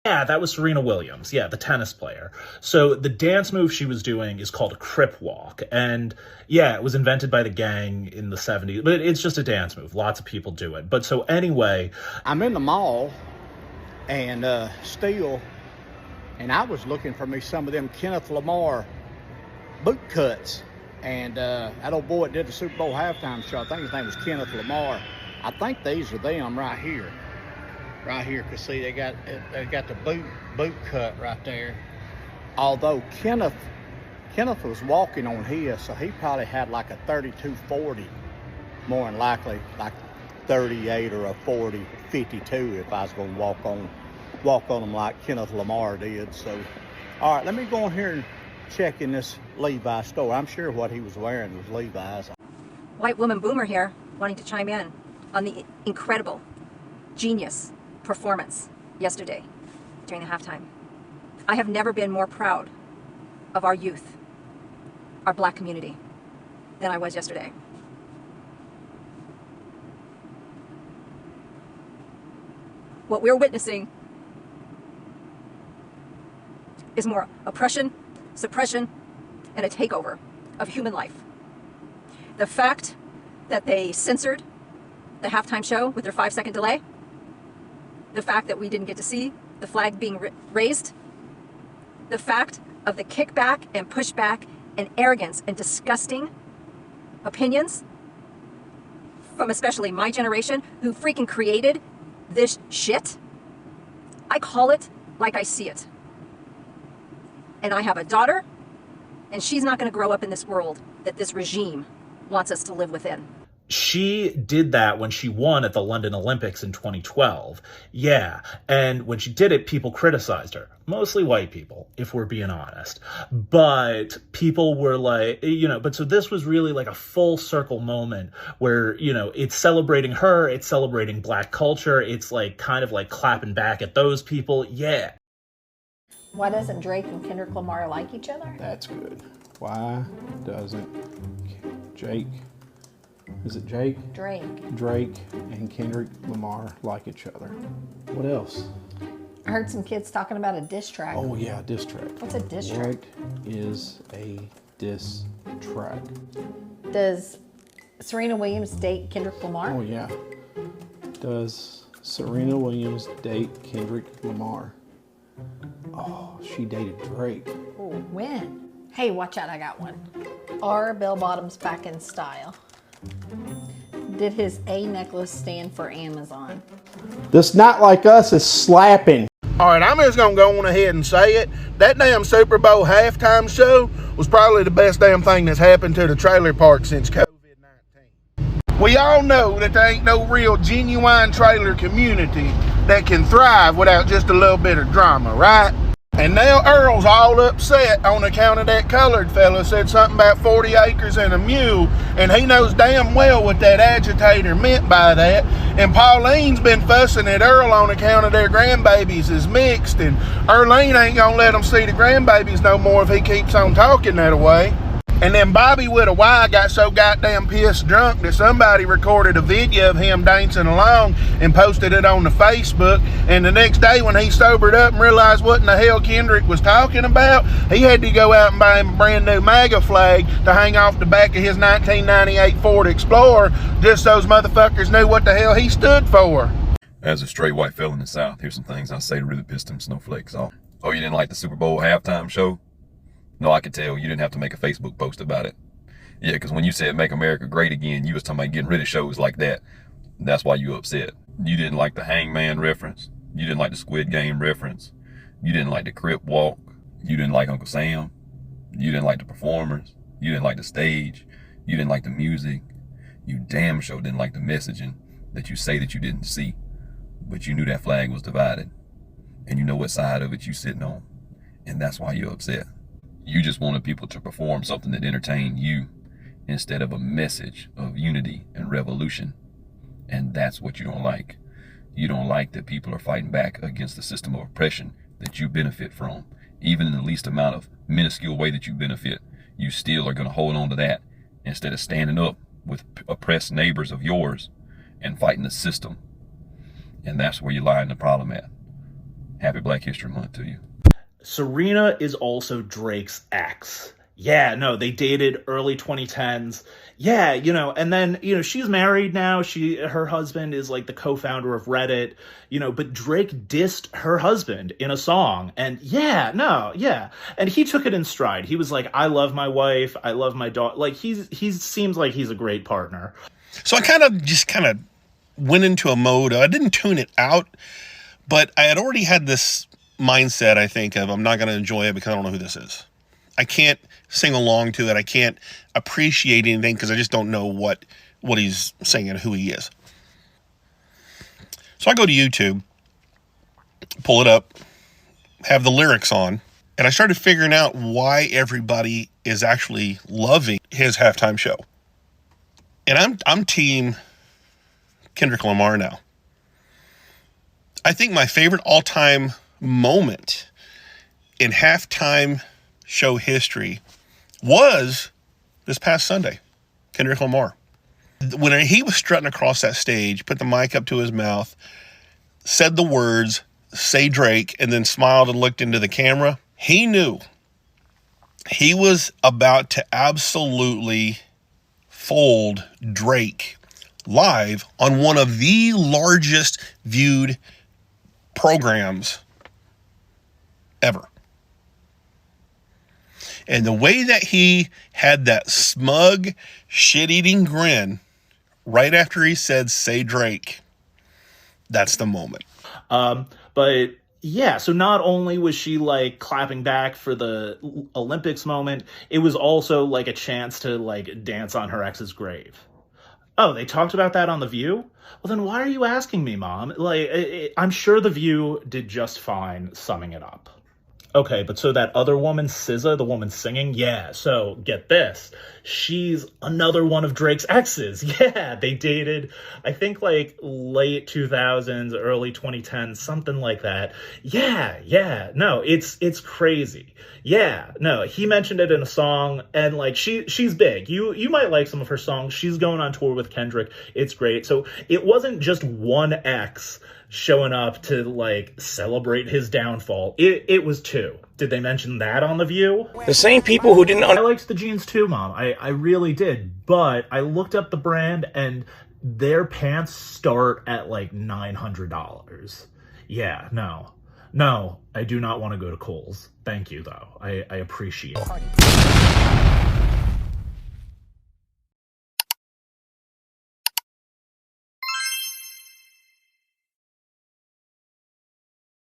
Yeah, that was Serena Williams. Yeah, the tennis player. So the dance move she was doing is called a crip walk. And yeah, it was invented by the gang in the 70s, but it's just a dance move. Lots of people do it. But so anyway, I'm in the mall and still, and I was looking for me some of them Kenneth Lamar boot cuts. And that old boy that did the Super Bowl halftime show, I think his name was Kenneth Lamar. I think these are them right here. Right here, because see, they got the boot cut right there. Although Kenneth was walking on his, so he probably had like a 32-40, more than likely like 38 or a 40-52 if I was going to walk on them like Kenneth Lamar did. So, all right, let me go in here and check in this Levi's store. I'm sure what he was wearing was Levi's. White woman boomer here, wanting to chime in on the incredible, genius performance yesterday during the halftime. I have never been more proud of our youth, our black community, than I was yesterday. What we're witnessing is more oppression, suppression, and a takeover of human life. The fact that they censored the halftime show with their 5-second delay, the fact that we didn't get to see the flag being raised, the fact of the kickback and pushback and arrogance and disgusting opinions from especially my generation who freaking created this shit. I call it like I see it. And I have a daughter, and she's not going to grow up in this world that this regime wants us to live within. She did that when she won at the London Olympics in 2012. Yeah, and when she did it, people criticized her. Mostly white people, if we're being honest. But people were like, but so this was really like a full circle moment where, it's celebrating her, it's celebrating black culture, it's like kind of like clapping back at those people. Yeah. Why doesn't Drake and Kendrick Lamar like each other? That's good. Why doesn't Jake... Is it Jake? Drake and Kendrick Lamar like each other. What else? I heard some kids talking about a diss track. Oh yeah, diss track. What's a diss track? What is a diss track? Does Serena Williams date Kendrick Lamar? Oh yeah. Does Serena Williams date Kendrick Lamar? Oh, she dated Drake. Ooh, when? Hey, watch out, I got one. Are bell bottoms back in style? Did his A necklace stand for Amazon? This Not Like Us is slapping. All right, I'm just going to go on ahead and say it. That damn Super Bowl halftime show was probably the best damn thing that's happened to the trailer park since COVID-19. We all know that there ain't no real genuine trailer community that can thrive without just a little bit of drama, right? And now Earl's all upset on account of that colored fella said something about 40 acres and a mule, and he knows damn well what that agitator meant by that. And Pauline's been fussing at Earl on account of their grandbabies is mixed, and Earlene ain't gonna let them see the grandbabies no more if he keeps on talking that way. And then Bobby with a Y got so goddamn pissed drunk that somebody recorded a video of him dancing along and posted it on the Facebook. And the next day when he sobered up and realized what in the hell Kendrick was talking about, he had to go out and buy him a brand new MAGA flag to hang off the back of his 1998 Ford Explorer just so those motherfuckers knew what the hell he stood for. As a straight white fella in the South, here's some things I say to really piss them snowflakes off. Oh, you didn't like the Super Bowl halftime show? No, I could tell. You didn't have to make a Facebook post about it. Yeah, because when you said make America great again, you was talking about getting rid of shows like that. That's why you upset. You didn't like the Hangman reference. You didn't like the Squid Game reference. You didn't like the Crip Walk. You didn't like Uncle Sam. You didn't like the performers. You didn't like the stage. You didn't like the music. You damn sure didn't like the messaging that you say that you didn't see. But you knew that flag was divided. And you know what side of it you sitting on. And that's why you're upset. You just wanted people to perform something that entertained you instead of a message of unity and revolution. And that's what you don't like. You don't like that people are fighting back against the system of oppression that you benefit from. Even in the least amount of minuscule way that you benefit, you still are going to hold on to that instead of standing up with oppressed neighbors of yours and fighting the system. And that's where you line the problem at. Happy Black History Month to you. Serena is also Drake's ex. Yeah, no, they dated early 2010s. Yeah, you know, and then, you know, she's married now. Her husband is like the co-founder of Reddit, you know, but Drake dissed her husband in a song. And yeah, no, yeah. And he took it in stride. He was like, I love my wife. I love my daughter. Like, he seems like he's a great partner. So I kind of went into a mode. I didn't tune it out, but I had already had this mindset, I think, of I'm not going to enjoy it because I don't know who this is. I can't sing along to it. I can't appreciate anything because I just don't know what he's singing, who he is. So I go to YouTube, pull it up, have the lyrics on, and I started figuring out why everybody is actually loving his halftime show. And I'm team Kendrick Lamar now. I think my favorite all-time moment in halftime show history was this past Sunday. Kendrick Lamar. When he was strutting across that stage, put the mic up to his mouth, said the words, "Say Drake," and then smiled and looked into the camera, he knew he was about to absolutely fold Drake live on one of the largest viewed programs ever. And the way that he had that smug, shit-eating grin right after he said, "Say Drake," that's the moment. But yeah, so not only was she like clapping back for the Olympics moment, it was also like a chance to like dance on her ex's grave. Oh, they talked about that on The View? Well, then why are you asking me, Mom? Like, I'm sure The View did just fine summing it up. Okay, but so that other woman, SZA, the woman singing, yeah, so get this. She's another one of Drake's exes. Yeah, they dated, I think, like, late 2000s, early 2010s, something like that. Yeah, no, it's crazy. Yeah, no, he mentioned it in a song, and, like, she's big. You might like some of her songs. She's going on tour with Kendrick. It's great. So it wasn't just one ex showing up to like celebrate his downfall. It was two. Did they mention that on The View? The same people who didn't... I liked the jeans too, Mom. I really did. But I looked up the brand and their pants start at like $900. Yeah, no, I do not want to go to Kohl's. Thank you, though. I appreciate it.